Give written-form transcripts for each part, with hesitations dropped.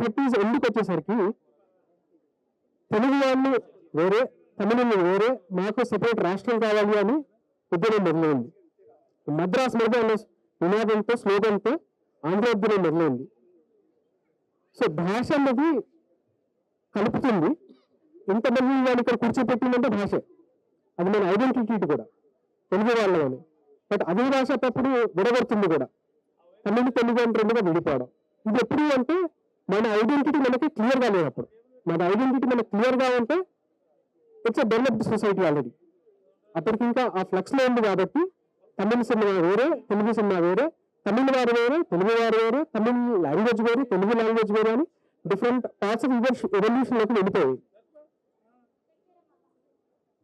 Thirties ఎందుకు వచ్చేసరికి తెలుగు వాళ్ళు వేరే, తమిళులు వేరే, మాకు సెపరేట్ రాష్ట్రం కావాలి అని ఉద్యమం మొదలైంది. మద్రాస్ మీద అనే నినాదంతో, స్లోగన్తో ఆంధ్ర ఉద్యమం మొదలైంది. సో భాష అన్నది కలుపుతుంది. ఇంతమంది వాళ్ళు ఇక్కడ కూర్చోపెట్టిందంటే భాష, అది మన ఐడెంటిటీ కూడా తెలుగు వాళ్ళని. బట్ అదే భాష అప్పుడు విడగొడుతుంది కూడా, తమిళ తెలుగు అని రెండుగా విడిపోవడం. ఇది ఎప్పుడు అంటే మన ఐడెంటిటీ మనకి క్లియర్గా లేనప్పుడు. మన ఐడెంటిటీ మనకు క్లియర్గా ఉంటే it's a developed society already. అప్పటికి ఇంకా ఆ ఫ్లక్స్లో ఉంది కాబట్టి తమిళ సినిమా వేరే, తెలుగు సినిమా వేరే, తమిళ వారు వేరే, తెలుగు వారు వేరే, తమిళ లాంగ్వేజ్ వేరే, తెలుగు లాంగ్వేజ్ వేరే అని డిఫరెంట్ పార్ట్స్ ఆఫ్ ఎవల్యూషన్లోకి వెళ్ళిపోయాయి.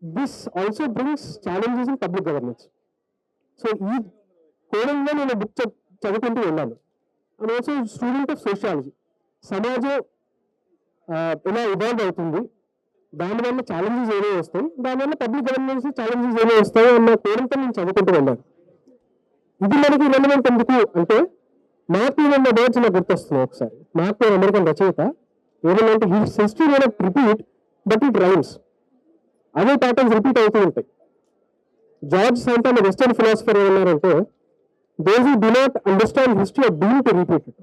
This also brings challenges in public governance. So ఈ కోణంలో నేను బుక్ చదువుకుంటూ వెళ్ళాను. And also student of sociology. సమాజం ఎలా ఇవాల్వ్ అవుతుంది, దానివల్ల ఛాలెంజెస్ ఏమేమి వస్తాయి, దానివల్ల పబ్లిక్ గవర్నెన్స్ ఛాలెంజెస్ ఏమేమి వస్తాయి అన్న కోణంతో నేను చదువుకుంటూ వెళ్ళాను. ఇది మనకి రెలవెంట్ ఎందుకు అంటే, మార్క్ ట్వైన్ అన్న వర్డ్స్ నాకు గుర్తొస్తున్నాయి. ఒకసారి మార్క్ ట్వైన్ అమెరికన్ రచయిత ఏమంటే, history may not repeat but it rhymes. అదే ప్యాటర్న్స్ రిపీట్ అవుతూ ఉంటాయి. జార్జ్ శాంటా అనే వెస్టర్న్ ఫిలాసఫర్ ఏమన్నారంటే, those who do not understand history are doomed to repeat it.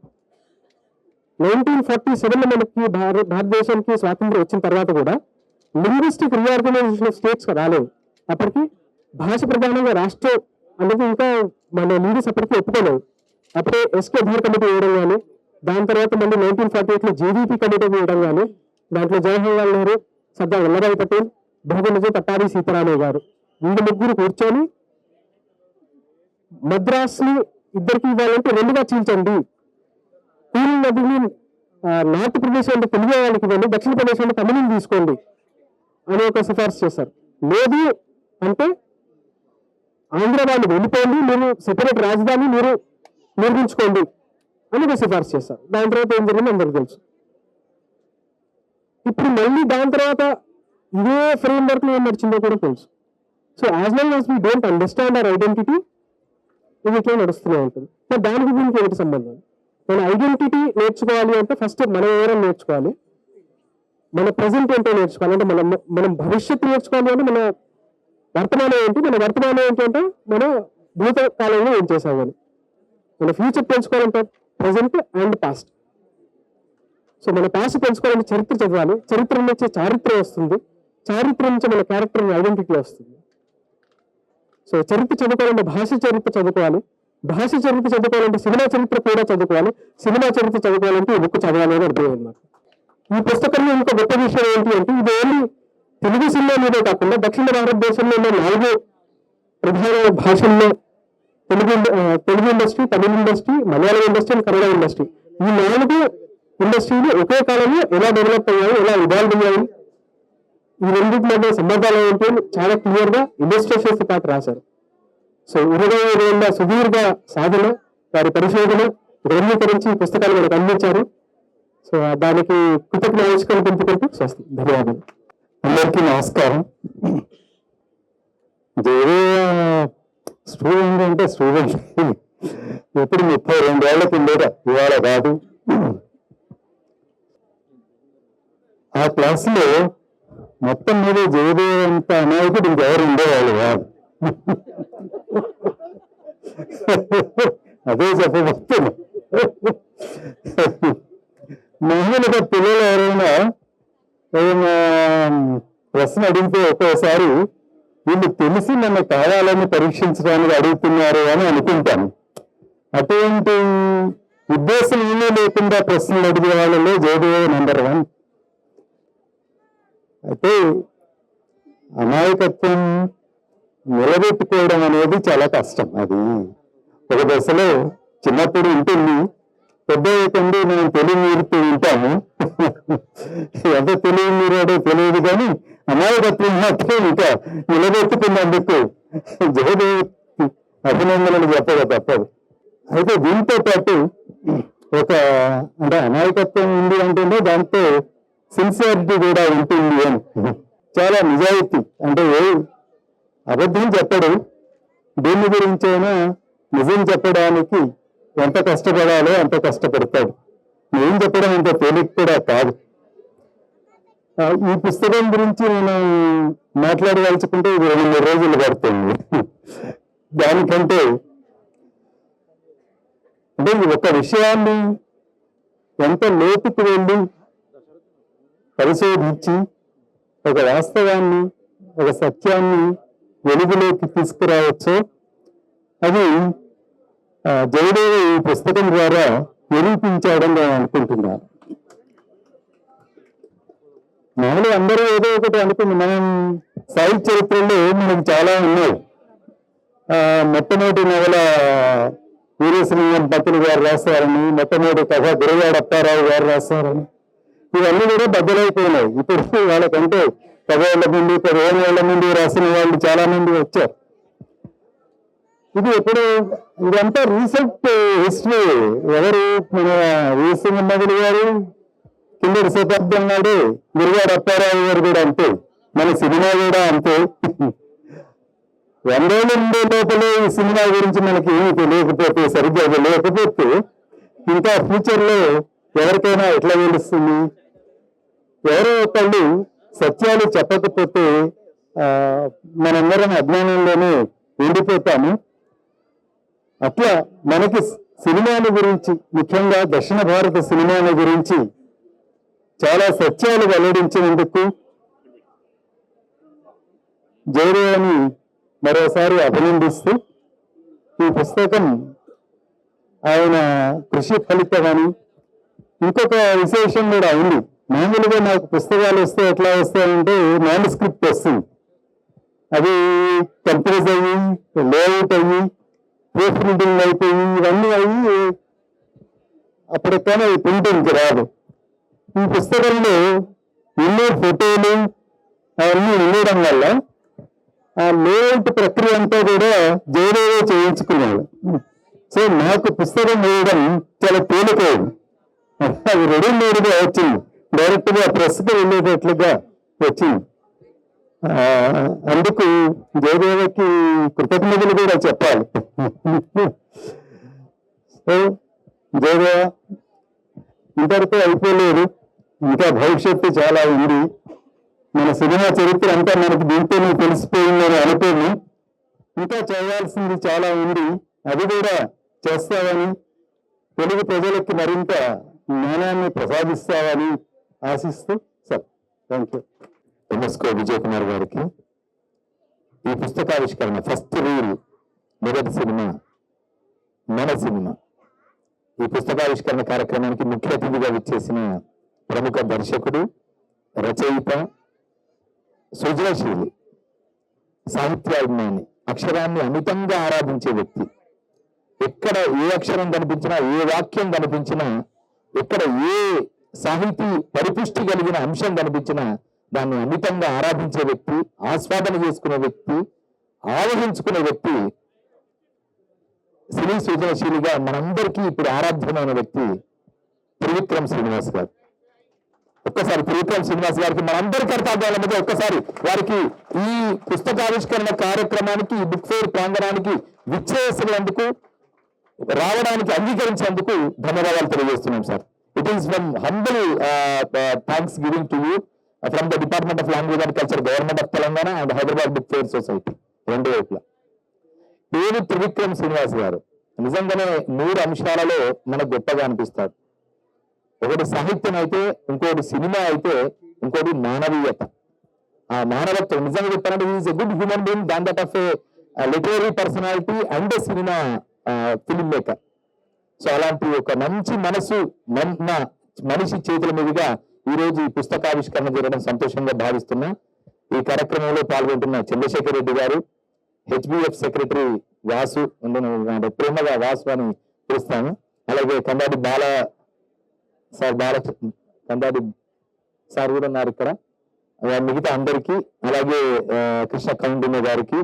1947 మనకి భారతదేశానికి స్వాతంత్రం వచ్చిన తర్వాత కూడా లింగ్విస్టిక్ రీఆర్గనైజేషన్ ఆఫ్ స్టేట్స్ రాలేదు. అప్పటికి భాష ప్రధానంగా రాష్ట్రం అనేది ఇంకా మన లీడర్స్ అప్పటికి ఒప్పుకోలేదు. అప్పుడే ఎస్కే ధర్ కమిటీ వేయడం కానీ, దాని తర్వాత మళ్ళీ 1948లో జేవీపీ కమిటీ వేయడం కానీ, దాంట్లో జవహర్లాల్ నెహ్రూ, సర్దార్ వల్లభాయ్ పటేల్, బహుగుణజీ పట్టాభి సీతారామయ్య గారు, వీళ్ళు ముగ్గురు కూర్చొని మద్రాస్ని ఇద్దరికి ఇవ్వాలంటే రెండుగా చీల్చండి, కూల్ నదిని నార్త్ ప్రదేశ్ అంటే తెలుగు వాళ్ళకి ఇవ్వండి, దక్షిణ ప్రదేశ్ అంటే తమిళని తీసుకోండి అని ఒక సిఫార్సు చేశారు. లేదు అంటే ఆంధ్ర వాళ్ళు వెళ్ళిపోండి, మీరు సెపరేట్ రాజధాని మీరు నిర్మించుకోండి అని ఒక సిఫార్సు చేశారు. దాని తర్వాత ఏం జరిగింది అందరికి తెలుసు. ఇప్పుడు మళ్ళీ దాని తర్వాత ఇదే ఫ్రేమ్ వర్క్ లో ఏం నడిచిందో కూడా తెలుసు. So as long as we don't understand our identity, ఇది ఇట్లా నడుస్తూనే ఉంటుంది. మరి దానికి దీనికి ఏంటి సంబంధం? మన ఐడెంటిటీ నేర్చుకోవాలి అంటే ఫస్ట్ మనం ఎవరైనా నేర్చుకోవాలి, మన ప్రజెంట్ ఏంటో నేర్చుకోవాలి. అంటే మనం భవిష్యత్తు నేర్చుకోవాలి అంటే మన వర్తమానం ఏంటి, మన వర్తమానం ఏంటి అంటే మన భూతకాలంలో ఏం చేసామని. మన ఫ్యూచర్ తెలుసుకోవాలంటే ప్రజెంట్ అండ్ పాస్ట్. సో మన పాస్ట్ తెలుసుకోవాలంటే చరిత్ర చదవాలి, చరిత్ర నుంచి చారిత్ర వస్తుంది, చారిత్ర నుంచి మన క్యారెక్టర్ ఐడెంటిటీ వస్తుంది. సో చరిత్ర చదువుకోవాలంటే భాష చరిత్ర చదువుకోవాలి, భాష చరిత్ర చదువుకోవాలంటే సినిమా చరిత్ర కూడా చదువుకోవాలి, సినిమా చరిత్ర చదువుకోవాలంటే ఈ బుక్ చదవాలి అని అర్థమైంది నాకు. ఈ పుస్తకంలో ఇంకో గొప్ప విషయం ఏంటి అంటే, ఇది ఓన్లీ తెలుగు సినిమా మీదే కాకుండా దక్షిణ భారతదేశంలో ఉన్న 4 ప్రధాన భాషల్లో Telugu industry, Tamil industry, Malayalam industry and Kannada industry, ఈ 4 ఇండస్ట్రీలు ఒకే కాలంలో ఎలా డెవలప్ అయ్యాయి, ఎలా ఇవాల్వ్ అయ్యాయి, ఈ రెండింటి మధ్య సంబంధాలు ఏంటి అని చాలా క్లియర్ గా ఇలస్ట్రేషన్స్ పాటు రాశారు. సో 25 ఏళ్ల సుదీర్ఘ సాధన, వారి పరిశోధన గ్రంథీకరించి ఈ పుస్తకాలు మనకు అందించారు. సో దానికి కృతజ్ఞతలు పెంచుకుంటూ స్వస్తి, ధన్యవాదాలు. అందరికీ నమస్కారం. స్టూడెంట్ అంటే స్టూడెంట్ ఎప్పుడు 32 ఏళ్ల కిందట, ఇవాళ కాదు. ఆ క్లాసులో మొత్తం మీద జయదేవంత అనాయకుడు ఇంకెవరు ఉండేవాళ్ళు కాదు. అదే చెప్పబోతున్నా. మామూలుగా పిల్లలు ఎవరైనా ఏదైనా ప్రశ్న అడిగితే ఒక్కోసారి వీళ్ళు తెలిసి నన్ను కావాలని పరీక్షించడానికి అడుగుతున్నారు అని అనుకుంటాను. అటువంటి ఉద్దేశం ఏమీ లేకుండా ప్రశ్నలు అడిగే వాళ్ళలో జయదేవ నెంబర్ 1. అయితే అమాయకత్వం నిలబెట్టుకోవడం అనేది చాలా కష్టం. అది ఒక దశలో చిన్నప్పుడు ఉంటుంది, పెద్ద అయ్యకండి మనం తెలివి మీరుతూ ఉంటాము. ఎంత తెలివి మీరాడో తెలియదు, కానీ అమాయకత్వం మాత్రం ఇంకా నిలబెట్టుకున్నందుకు జయదేవ్ అభినందనలు చెప్పక తప్పదు. అయితే దీంతో పాటు ఒక అంటే అమాయకత్వం ఉంది అంటే దాంతో సిన్సియారిటీ కూడా ఉంటుంది అని, చాలా నిజాయితీ. అంటే అబద్ధం చెప్పడు, దేని గురించైనా నిజం చెప్పడానికి ఎంత కష్టపడాలో అంత కష్టపడతాడు. ఏం చెప్పడం అంత తేలిక కూడా కాదు. ఈ పుస్తకం గురించి మనం మాట్లాడదలుచుకుంటే ఇది 2-3 రోజులు పడుతుంది. దానికంటే అంటే ఒక విషయాన్ని ఎంత లోతుకు వెళ్ళి పరిశోధించి ఒక వాస్తవాన్ని ఒక సత్యాన్ని వెలుగులోకి తీసుకురావచ్చో అది జయదేవ ఈ పుస్తకం ద్వారా నిరూపించాడని నేను అనుకుంటున్నాను. మామూలుగా అందరూ ఏదో ఒకటి అనుకుంది. మనం సాహిత్య చరిత్రలో మనకు చాలా ఉన్నాయి. మొట్టమొదటి నవల వీరేశలింగం పంతులు గారు రాశారని, మొట్టమొదటి కథ గురవాడ అప్పారావు గారు రాశారని, ఇవన్నీ కూడా బద్దలైపోయినాయి. ఇప్పుడు వాళ్ళకంటే 10 ఏళ్ల ముందు 15 ఏళ్ల ముందు రాసిన వాళ్ళు చాలా మంది వచ్చారు. ఇది ఎప్పుడు ఇదంతా రీసెంట్ హిస్టరీ. ఎవరు మన వీరేశలింగం పంతులు గారు కిందటి శతాబ్దం నాడు, గురవాడ అప్పారావు గారు కూడా అంతే, మన సినిమా కూడా అంతే. 100 ఏళ్ళ ఉండే లోపలే ఈ సినిమా గురించి మనకి ఏమీ తెలియకపోతే, సరిగ్గా లేకపోతే ఇంకా ఫ్యూచర్ లో ఎవరికైనా ఎట్లా తెలుస్తుంది? ఎవరో ఒకళ్ళు సత్యాలు చెప్పకపోతే మనందరం అజ్ఞానంలోనే ఉండిపోతాము. అట్లా మనకి సినిమాల గురించి, ముఖ్యంగా దక్షిణ భారత సినిమాల గురించి చాలా సత్యాలు వెల్లడించినందుకు జయదేవని మరోసారి అభినందిస్తూ, ఈ పుస్తకం ఆయన కృషి ఫలితమని. ఇంకొక విశేషం కూడా ఉంది. మామూలుగా నాకు పుస్తకాలు వస్తే ఎట్లా వస్తాయంటే మాన్యుస్క్రిప్ట్ వస్తుంది, అది కంపోజ్ అయ్యి లేఅవుట్ అయ్యి ప్రూఫ్ ప్రింటింగ్ అయిపోయి ఇవన్నీ అయ్యి అప్పటికైనా ఈ ప్రింటింగ్కి రాదు. ఈ పుస్తకంలో ఎన్నో ఫోటోలు అవన్నీ ఉండడం వల్ల ఆ లేఅవుట్ ప్రక్రియ అంతా కూడా జయదేవే చేయించుకున్నాడు. సో నాకు పుస్తకం వేయడం చాలా తేలికైంది. అది రెడీమేడ్గా వచ్చింది, డైరెక్ట్ గా ప్రెస్కి వెళ్ళేటట్లుగా వచ్చింది. అందుకు జయదేవకి కృతజ్ఞతలు కూడా చెప్పాలి. సో జయదేవ, ఇంతటితో అయిపోలేదు, ఇంకా భవిష్యత్తు చాలా ఉంది. మన సినిమా చరిత్ర అంతా మనకు దీంతోనే తెలిసిపోయిందని అనుకోని, ఇంకా చేయాల్సింది చాలా ఉంది. అది కూడా చేస్తావని, తెలుగు ప్రజలకి మరింత జ్ఞానాన్ని ప్రసాదిస్తావని ఆశిస్తూ సార్ థ్యాంక్ యూ. ఎంఎస్కో విజయ్ కుమార్ గారికి ఈ పుస్తకావిష్కరణ ఫస్ట్ రీల్ మొదటి సినిమా మన సినిమా, ఈ పుస్తకావిష్కరణ కార్యక్రమానికి ముఖ్య అతిథిగా విచ్చేసిన ప్రముఖ దర్శకుడు, రచయిత, సృజనశీలి, సాహిత్యాభిమాని, అక్షరాన్ని అమితంగా ఆరాధించే వ్యక్తి. ఎక్కడ ఏ అక్షరం కనిపించినా, ఏ వాక్యం కనిపించినా, ఎక్కడ ఏ సాహితీ పరిపుష్టి కలిగిన అంశం కనిపించినా దాన్ని అమితంగా ఆరాధించే వ్యక్తి, ఆస్వాదన చేసుకునే వ్యక్తి, ఆవహించుకునే వ్యక్తి, సినీ సృజనశీలిగా మనందరికీ ఇప్పుడు ఆరాధ్యమైన వ్యక్తి త్రివిక్రమ్ శ్రీనివాస్ గారు. ఒక్కసారి త్రివిక్రమ్ శ్రీనివాస్ గారికి మనందరి కర్తవ్యాల మధ్య ఒక్కసారి వారికి ఈ పుస్తకావిష్కరణ కార్యక్రమానికి, ఈ బుక్ ఫేర్ ప్రాంగణానికి విచ్చేసినందుకు, రావడానికి అంగీకరించేందుకు ధన్యవాదాలు తెలియజేస్తున్నాం sir. It is from humble thanks giving to you from the department of language and culture, government of Telangana and Hyderabad book fair society రెండు వైపులా. పేరు త్రివిక్రమ్ శ్రీనివాస్ గారు నిజంగానే 3 అంశాలలో మనకు గొప్పగా అనిపిస్తారు. ఒకటి సాహిత్యం అయితే, ఇంకోటి సినిమా అయితే, ఇంకోటి మానవీయత. ఆ మానవత్వం నిజంగా చెప్పాలంటే is a good human being than that of A literary personality and A cinema film maker. So అలాంటి ఒక మంచి మనసు మనిషి చేతుల మీదుగా ఈ రోజు ఈ పుస్తకావిష్కరణ జరగడం సంతోషంగా భావిస్తున్నా. ఈ కార్యక్రమంలో పాల్గొంటున్న చంద్రశేఖర్ రెడ్డి గారు, హెచ్బిఎఫ్ సెక్రటరీ వాసు, ప్రేమగా వాసు అని పిలుస్తాను, అలాగే కందాడి కందాడి సార్ కూడా ఉన్నారు ఇక్కడ, మిగతా అందరికీ, అలాగే కృష్ణ కౌండిన్య గారికి.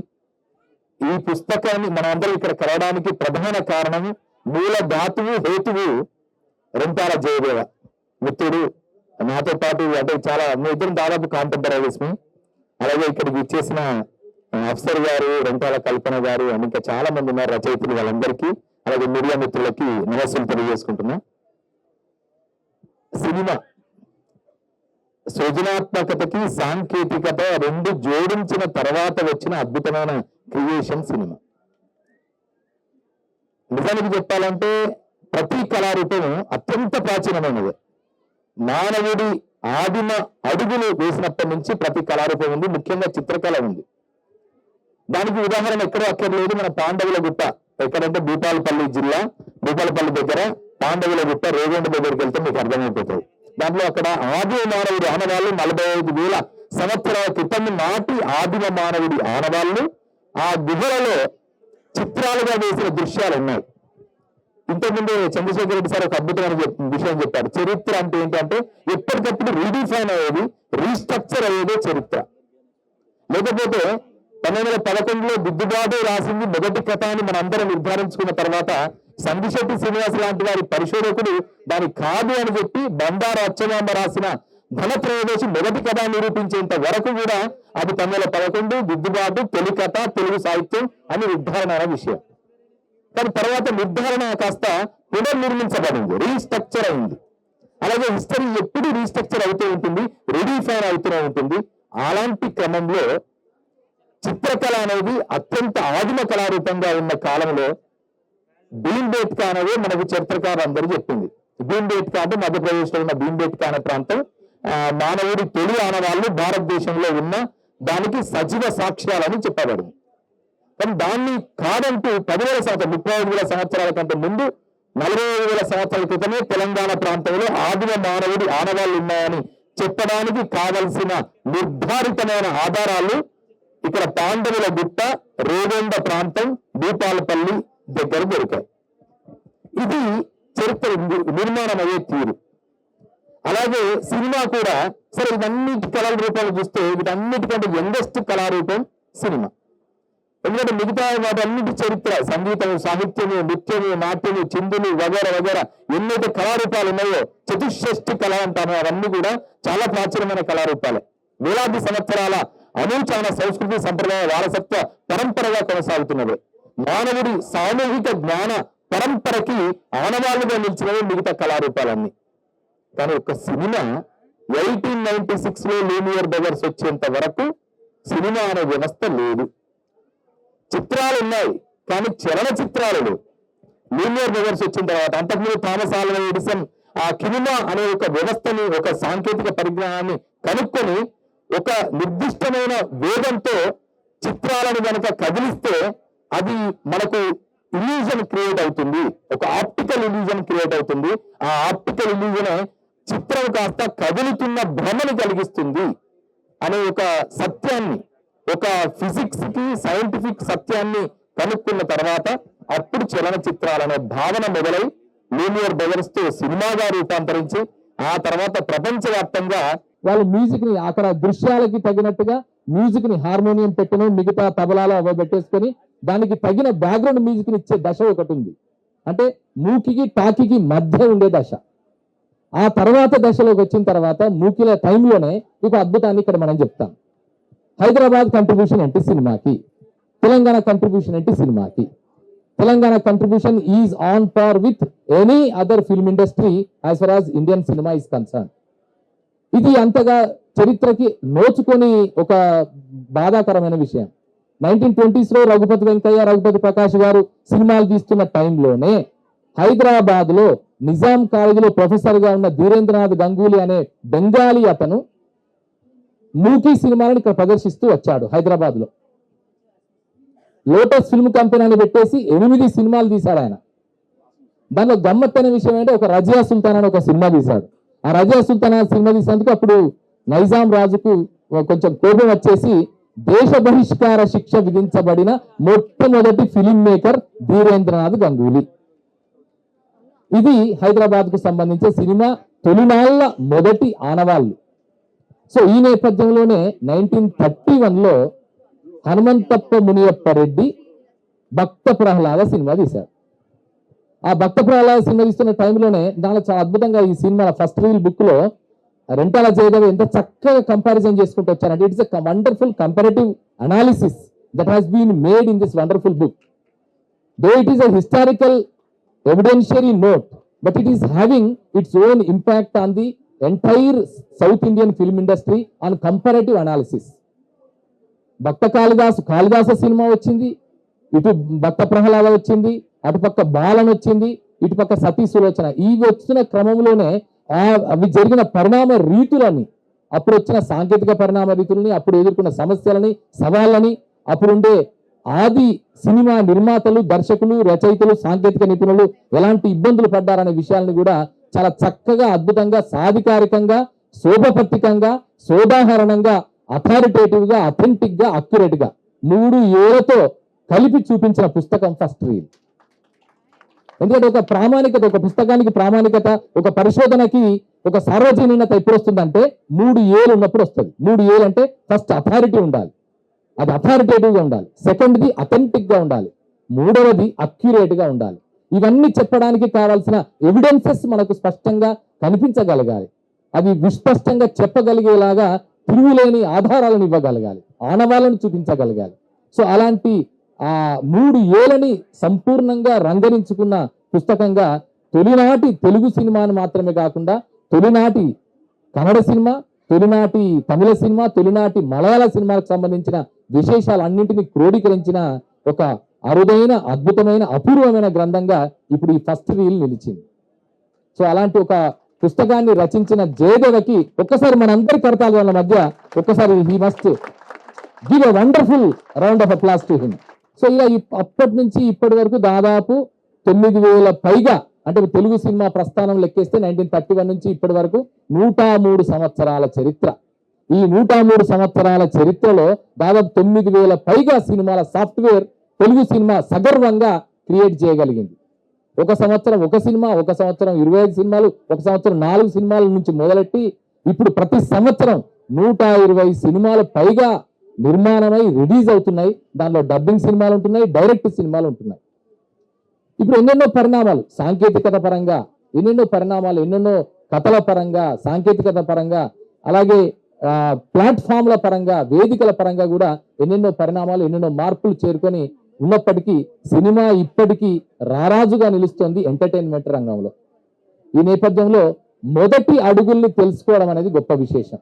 ఈ పుస్తకాన్ని మనం అందరం ఇక్కడ కలవడానికి ప్రధాన కారణం, మూల ధాతువు హేతువు రెంటాల జయదేవ మిత్రుడు, నాతో పాటు అంటే చాలా మీ ఇద్దరు దాదాపు కాంటెంపరీస్మి. అలాగే ఇక్కడికి ఇచ్చేసిన అఫ్సర్ గారు, రెంటాల కల్పన గారు, ఇంకా చాలా మంది ఉన్నారు రచయితలు, వాళ్ళందరికీ, అలాగే మీడియా మిత్రులకి నమస్సులు తెలియజేసుకుంటున్నా. సినిమా సృజనాత్మకతకి సాంకేతికత రెండు జోడించిన తర్వాత వచ్చిన అద్భుతమైన క్రియేషన్ సినిమా. నిజానికి చెప్పాలంటే ప్రతి కళారూపం అత్యంత ప్రాచీనమైనది. మానవుడి ఆదిమ అడుగులు వేసినప్పటి నుంచి ప్రతి కళారూపం ఉంది, ముఖ్యంగా చిత్రకళ ఉంది. దానికి ఉదాహరణ ఎక్కడో అక్కర్లేదు, మన పాండవుల గుట్ట ఎక్కడంటే భూపాలపల్లి జిల్లా, భూపాలపల్లి దగ్గర పాండవుల గుట్ట రేగొండ దగ్గరికి వెళ్తే మీకు అర్థమైపోతుంది. దాంట్లో అక్కడ ఆదిమ మానవుడి ఆనవాళ్ళు 45,000 సంవత్సరాల క్రితం నాటి ఆదిమ మానవుడి ఆనవాళ్ళు ఆ గుహలలో చిత్రాలుగా వేసిన దృశ్యాలు ఉన్నాయి. ఇంతకుముందు చంద్రశేఖర్ రెడ్డి సార్ ఒక అద్భుతమైన విషయం చెప్పారు. చరిత్ర అంటే ఏంటంటే ఎప్పటికప్పుడు రీడిఫైన్ అయ్యేది, రీస్ట్రక్చర్ అయ్యేదే చరిత్ర. లేకపోతే 1911లో దిద్దుబాటు రాసింది మొదటి కథ అని మనం అందరం నిర్ధారించుకున్న తర్వాత సందిశెట్టి శ్రీనివాస్ లాంటి వారి పరిశోధకుడు దాని కాదు అని చెప్పి బండారు అచ్చమాంబ రాసిన ధన త్రయోదశి మొదటి కథ నిరూపించేంత వరకు కూడా అది 1911 దిద్దుబాటు తొలి కథ తెలుగు సాహిత్యం అని నిర్ధారణ అనే విషయం. కానీ తర్వాత నిర్ధారణ కాస్త పునర్నిర్మించబడింది, రీస్ట్రక్చర్ అయింది. అలాగే హిస్టరీ ఎప్పుడు రీస్ట్రక్చర్ అవుతూ ఉంటుంది, రీడిఫైన్ అవుతూనే ఉంటుంది. అలాంటి క్రమంలో చిత్రకళ అనేది అత్యంత ఆదిమ కళారూపంగా ఉన్న కాలంలో భీంబేట్కా అనేది మనకు చరిత్రకారు అందరూ చెప్పింది. భీంబేట్కా అంటే మధ్యప్రదేశ్లో ఉన్న భీంబేట్కా అనే ప్రాంతం మానవుడి తొలి ఆనవాళ్ళు భారతదేశంలో ఉన్న దానికి సజీవ సాక్ష్యాలని చెప్పబడింది. కానీ దాన్ని కాదంటూ 10,000 సంవత్సరాలు 35,000 సంవత్సరాల కంటే ముందు 45,000 సంవత్సరాల క్రితమే తెలంగాణ ప్రాంతంలో ఆదిమ మానవుడి ఆనవాళ్ళు ఉన్నాయని చెప్పడానికి కావలసిన నిర్ధారితమైన ఆధారాలు ఇక్కడ పాండవుల గుట్ట, రేగొండ ప్రాంతం, భూపాలపల్లి దగ్గర దొరికాయి. ఇది చరిత్ర నిర్మాణం అయ్యే తీరు. అలాగే సినిమా కూడా సరే ఇవన్నిటి కళల రూపాలు చూస్తే వీటన్నిటికంటే యంగెస్ట్ కళారూపం సినిమా. ఎందుకంటే మిగతా వాటన్నిటి చరిత్ర సంగీతం, సాహిత్యము, నృత్యము, నాట్యము, చిందులు వగేర వగేర ఎన్నైతే కళారూపాలు ఉన్నాయో చతుషష్ఠి కళ అంటాము, అవన్నీ కూడా చాలా ప్రాచీనమైన కళారూపాలే. వేలాది సంవత్సరాల అనూచాన సంస్కృతి సంప్రదాయ వారసత్వ పరంపరగా కొనసాగుతున్నది. మానవుడి సామూహిక జ్ఞాన పరంపరకి ఆనవాళ్ళుగా నిలిచినవి మిగతా కళారూపాలన్నీ. కానీ ఒక సినిమా 1896లో లూమియర్ బ్రదర్స్ వచ్చేంత వరకు సినిమా అనే వ్యవస్థ లేదు. చిత్రాలు ఉన్నాయి కానీ చలన చిత్రాలు లేవు. లూమియర్ బ్రదర్స్ వచ్చిన తర్వాత అంతకుముందు థామస్ ఆల్వా ఎడిసన్ ఆ కినిమా అనే ఒక వ్యవస్థని, ఒక సాంకేతిక పరిజ్ఞానాన్ని కనుక్కొని ఒక నిర్దిష్టమైన వేగంతో చిత్రాలను కనుక కదిలిస్తే అది మనకు ఇల్యూజన్ క్రియేట్ అవుతుంది, ఒక ఆప్టికల్ ఇల్యూజన్ క్రియేట్ అవుతుంది. ఆ ఆప్టికల్ ఇల్యూజన్ చిత్రం కాస్త కదులుతున్న భ్రమని కలిగిస్తుంది అనే ఒక సత్యాన్ని, ఒక ఫిజిక్స్ కి సైంటిఫిక్ సత్యాన్ని కనుక్కున్న తర్వాత అప్పుడు చలన చిత్రాలనే భావన మొదలై లూమియర్ బ్రదర్స్ తో సినిమాగా రూపాంతరించి ఆ తర్వాత ప్రపంచవ్యాప్తంగా వాళ్ళు మ్యూజిక్ ని అక్కడ దృశ్యాలకి తగినట్టుగా మ్యూజిక్ ని హార్మోనియం పెట్టడం, మిగతా తబలాలు అవి పెట్టేసుకొని దానికి తగిన బ్యాక్గ్రౌండ్ మ్యూజిక్ ని ఇచ్చే దశ ఒకటి ఉంది. అంటే మూకికి టాకీకి మధ్య ఉండే దశ. ఆ తర్వాత దశలోకి వచ్చిన తర్వాత మూకిల టైంలోనే ఒక అద్భుతాన్ని ఇక్కడ మనం చెప్తాం. హైదరాబాద్ కంట్రిబ్యూషన్ ఏంటి సినిమాకి, తెలంగాణ కంట్రిబ్యూషన్ ఏంటి సినిమాకి. Telangana contribution is on par with any other film industry as for as Indian cinema is concern. ఇది అంతగా చరిత్రకి నోచుకొని ఒక బాధాకరమైన విషయం. 1920s లో రఘుపతి వెంకయ్య, రఘుపతి ప్రకాష్ గారు సినిమాలు తీస్తున్న టైంలోనే హైదరాబాద్ లో నిజాం కాలేజీలో ప్రొఫెసర్ గా ఉన్న ధీరేంద్రనాథ్ గంగూలీ అనే బెంగాలీ అతను మూకీ సినిమాలను ఇక్కడ ప్రదర్శిస్తూ వచ్చాడు. హైదరాబాద్ లో లోటస్ ఫిల్మ్ కంపెనీని పెట్టేసి 8 సినిమాలు తీశాడు ఆయన. దానిలో గమ్మత్తైన విషయం ఏంటంటే ఒక రజియా సుల్తాన్ అని ఒక సినిమా తీశాడు. ఆ రజియా సుల్తాన్ సినిమా తీసినందుకు అప్పుడు నైజాం రాజుకు కొంచెం కోపం వచ్చేసి దేశ బహిష్కార శిక్ష విధించబడిన మొట్టమొదటి ఫిలిం మేకర్ ధీరేంద్రనాథ్ గంగూలీ. ఇది హైదరాబాద్ కు సంబంధించిన సినిమా తొలినాళ్ల మొదటి ఆనవాళ్ళు. సో ఈ నేపథ్యంలోనే 1931లో హనుమంతప్ప మునియప్ప రెడ్డి భక్త ప్రహ్లాద సినిమా తీశారు. ఆ భక్త ప్రహ్లాద సినిమా తీస్తున్న టైంలోనే దానిలో చాలా అద్భుతంగా ఈ సినిమా ఫస్ట్ రీల్ బుక్ లో రెంటాల జయదేవ్ ఎంత చక్కగా కంపారిజన్ చేసుకుంటూ వచ్చారంటే it's a wonderful comparative analysis that has been made in this wonderful book. Though it is a historical evidentiary note, but it is having its own impact on the entire South Indian film industry on comparative analysis. Bhakta Kalidasa cinema వచ్చింది, ఇటు భక్త ప్రహ్లాద వచ్చింది, అటుపక్క balun వచ్చింది, ఇటుపక్క సతీ సులోచన. ఇవి వచ్చిన క్రమంలోనే అవి జరిగిన పరిణామ రీతులని, అప్పుడు వచ్చిన సాంకేతిక పరిణామ రీతులని, అప్పుడు ఎదుర్కొన్న సమస్యలని, సవాళ్ళని, అప్పుడుండే ఆది సినిమా నిర్మాతలు, దర్శకులు, రచయితలు, సాంకేతిక నిపుణులు ఎలాంటి ఇబ్బందులు పడ్డారనే విషయాలను కూడా చాలా చక్కగా, అద్భుతంగా, సాధికారికంగా, శోభపత్తికంగా, సోదాహరణంగా, అథారిటేటివ్ గా, అథెంటిక్ గా, అక్యురేట్ గా 3 ఏళ్లతో కలిపి చూపించిన పుస్తకం ఫస్ట్ రీల్. ఎందుకంటే ఒక ప్రామాణికత, ఒక పుస్తకానికి ప్రామాణికత, ఒక పరిశోధనకి ఒక సార్వజనీనత ఎప్పుడు వస్తుందంటే 3 ఏళ్ళు ఉన్నప్పుడు వస్తుంది. 3 ఏళ్ళు అంటే ఫస్ట్ అథారిటీ ఉండాలి, అది అథారిటేటివ్ గా ఉండాలి. సెకండ్ది అథెంటిక్ గా ఉండాలి. మూడవది అక్యురేట్ గా ఉండాలి. ఇవన్నీ చెప్పడానికి కావాల్సిన ఎవిడెన్సెస్ మనకు స్పష్టంగా కనిపించగలగాలి. అది విస్పష్టంగా చెప్పగలిగేలాగా తిరుగులేని ఆధారాలను ఇవ్వగలగాలి, ఆనవాళ్ళను చూపించగలగాలి. సో అలాంటి 3 ఏళ్ళని సంపూర్ణంగా రంగరించుకున్న పుస్తకంగా తొలినాటి తెలుగు సినిమాను మాత్రమే కాకుండా తొలినాటి కన్నడ సినిమా, తొలినాటి తమిళ సినిమా, తొలినాటి మలయాళ సినిమాలకు సంబంధించిన విశేషాలన్నింటినీ క్రోడీకరించిన ఒక అరుదైన, అద్భుతమైన, అపూర్వమైన గ్రంథంగా ఇప్పుడు ఈ ఫస్ట్ రీల్ నిలిచింది. సో అలాంటి ఒక పుస్తకాన్ని రచించిన జయదేవకి ఒక్కసారి మనందరి కరతాళాల మధ్య ఒక్కసారి he must give a wonderful round of applause to him. So ఇలా అప్పటి నుంచి ఇప్పటి వరకు దాదాపు 9,000 పైగా, అంటే తెలుగు సినిమా ప్రస్థానం లెక్కేస్తే 1931 నుంచి ఇప్పటి వరకు 103 సంవత్సరాల చరిత్ర. ఈ 103 సంవత్సరాల చరిత్రలో దాదాపు 9,000 పైగా సినిమాల సాఫ్ట్వేర్ తెలుగు సినిమా సగర్వంగా క్రియేట్ చేయగలిగింది. ఒక సంవత్సరం ఒక సినిమా, ఒక సంవత్సరం 25 సినిమాలు, ఒక సంవత్సరం 4 సినిమాల నుంచి మొదలెట్టి ఇప్పుడు ప్రతి సంవత్సరం 120 సినిమాలు పైగా నిర్మాణమై రిలీజ్ అవుతున్నాయి. దానిలో డబ్బింగ్ సినిమాలు ఉంటున్నాయి, డైరెక్ట్ సినిమాలు ఉంటున్నాయి. ఇప్పుడు ఎన్నెన్నో పరిణామాలు సాంకేతికత పరంగా, ఎన్నెన్నో పరిణామాలు, ఎన్నెన్నో కథల పరంగా, సాంకేతికత పరంగా, అలాగే ప్లాట్ఫామ్ల పరంగా, వేదికల పరంగా కూడా ఎన్నెన్నో పరిణామాలు, ఎన్నెన్నో మార్పులు చేరుకొని ఉన్నప్పటికీ సినిమా ఇప్పటికీ రారాజుగా నిలుస్తోంది ఎంటర్టైన్మెంట్ రంగంలో. ఈ నేపథ్యంలో మొదటి అడుగుల్ని తెలుసుకోవడం అనేది గొప్ప విశేషం.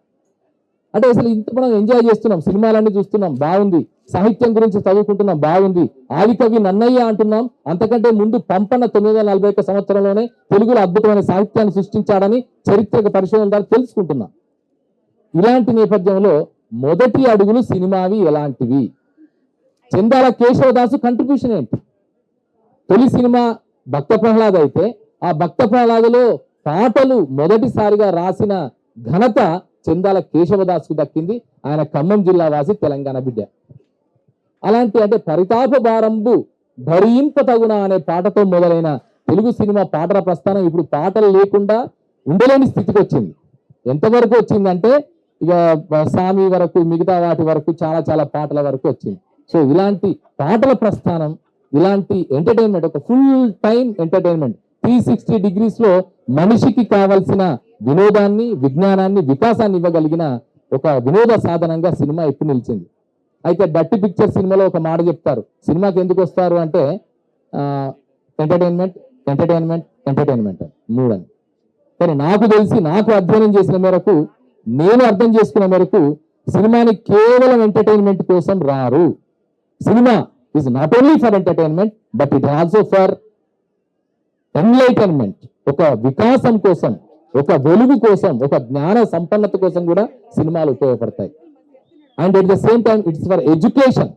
అంటే అసలు ఇంత మనం ఎంజాయ్ చేస్తున్నాం, సినిమాలన్నీ చూస్తున్నాం, బాగుంది, సాహిత్యం గురించి చదువుకుంటున్నాం, బాగుంది, ఆదికవి నన్నయ్య అంటున్నాం. అంతకంటే ముందు పంపన 941 సంవత్సరంలోనే తెలుగులో అద్భుతమైన సాహిత్యాన్ని సృష్టించాడని చరిత్రక పరిశోధన ద్వారా తెలుసుకుంటున్నాం. ఇలాంటి నేపథ్యంలో మొదటి అడుగులు సినిమావి ఎలాంటివి? చందాల కేశవదాసు కంట్రిబ్యూషన్ ఏంటి? తొలి సినిమా భక్త ప్రహ్లాద్ అయితే ఆ భక్త ప్రహ్లాదులో పాటలు మొదటిసారిగా రాసిన ఘనత చందాల కేశవదాసుకు దక్కింది. ఆయన ఖమ్మం జిల్లా వాసి, తెలంగాణ బిడ్డ. అలాంటి అంటే పరితాప భారంబు భరింప తగున అనే పాటతో మొదలైన తెలుగు సినిమా పాటల ప్రస్థానం ఇప్పుడు పాటలు లేకుండా ఉండలేని స్థితికి వచ్చింది. ఎంతవరకు వచ్చిందంటే ఇక సామి వరకు, మిగతా వాటి వరకు, చాలా చాలా పాటల వరకు వచ్చింది. సో ఇలాంటి పాటల ప్రస్థానం, ఇలాంటి ఎంటర్టైన్మెంట్, ఒక ఫుల్ టైం ఎంటర్టైన్మెంట్ 360 degrees లో మనిషికి కావలసిన వినోదాన్ని, విజ్ఞానాన్ని, వికాసాన్ని ఇవ్వగలిగిన ఒక వినోద సాధనంగా సినిమా ఇప్పుడు నిలిచింది. అయితే డర్టీ పిక్చర్ సినిమాలో ఒక మాట చెప్తారు, సినిమాకి ఎందుకు వస్తారు అంటే ఎంటర్టైన్మెంట్, ఎంటర్టైన్మెంట్, ఎంటర్టైన్మెంట్ అని 3 అని. కానీ నాకు తెలిసి, నాకు అధ్యయనం చేసిన మేరకు, నేను అర్థం చేసుకున్న మేరకు సినిమాని కేవలం ఎంటర్టైన్మెంట్ కోసం రారు. Cinema is not only for entertainment but it also for enlightenment. ఒక వికాసం కోసం, ఒక వెలుగు కోసం, ఒక జ్ఞాన సంపన్నత కోసం కూడా సినిమాలు ఉపయోగపడతాయి. And at the same time it's for education.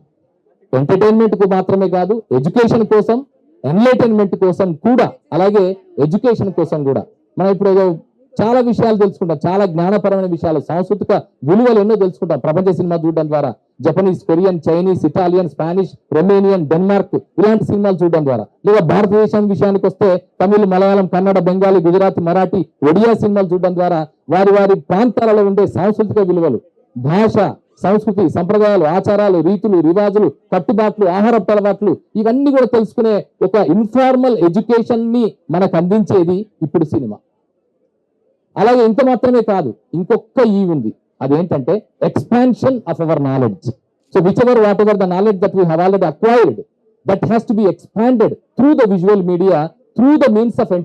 Entertainment కు మాత్రమే కాదు, ఎడ్యుకేషన్ కోసం, ఎన్లైటన్మెంట్ కోసం కూడా, అలాగే ఎడ్యుకేషన్ కోసం కూడా. మనం ఇప్పుడు చాలా విషయాలు తెలుసుకుంటాం, చాలా జ్ఞానపరమైన విషయాలు, సాంస్కృతిక విలువలు ఎన్నో తెలుసుకుంటాం ప్రపంచ సినిమా చూడడం ద్వారా. Japanese, Korean, Chinese, Italian, Spanish, Romanian, Denmark ఇలాంటి సినిమాలు చూడడం ద్వారా, లేదా భారతదేశం విషయానికి వస్తే తమిళ్, మలయాళం, కన్నడ, బెంగాలీ, గుజరాతీ, మరాఠీ, ఒడియా సినిమాలు చూడడం ద్వారా వారి వారి ప్రాంతాలలో ఉండే సాంస్కృతిక విలువలు, భాష, సంస్కృతి, సంప్రదాయాలు, ఆచారాలు, రీతులు, రివాజులు, కట్టుబాట్లు, ఆహారపు అలవాట్లు ఇవన్నీ కూడా తెలుసుకునే ఒక ఇన్ఫార్మల్ ఎడ్యుకేషన్ ని మనకు అందించేది ఇప్పుడు సినిమా. అలాగే ఇంత మాత్రమే కాదు, ఇంకొక ఉంది, అదేంటంటే expansion of our knowledge. So which ever what ever the knowledge that we have already acquired, that has to be expanded through the visual media, through the means of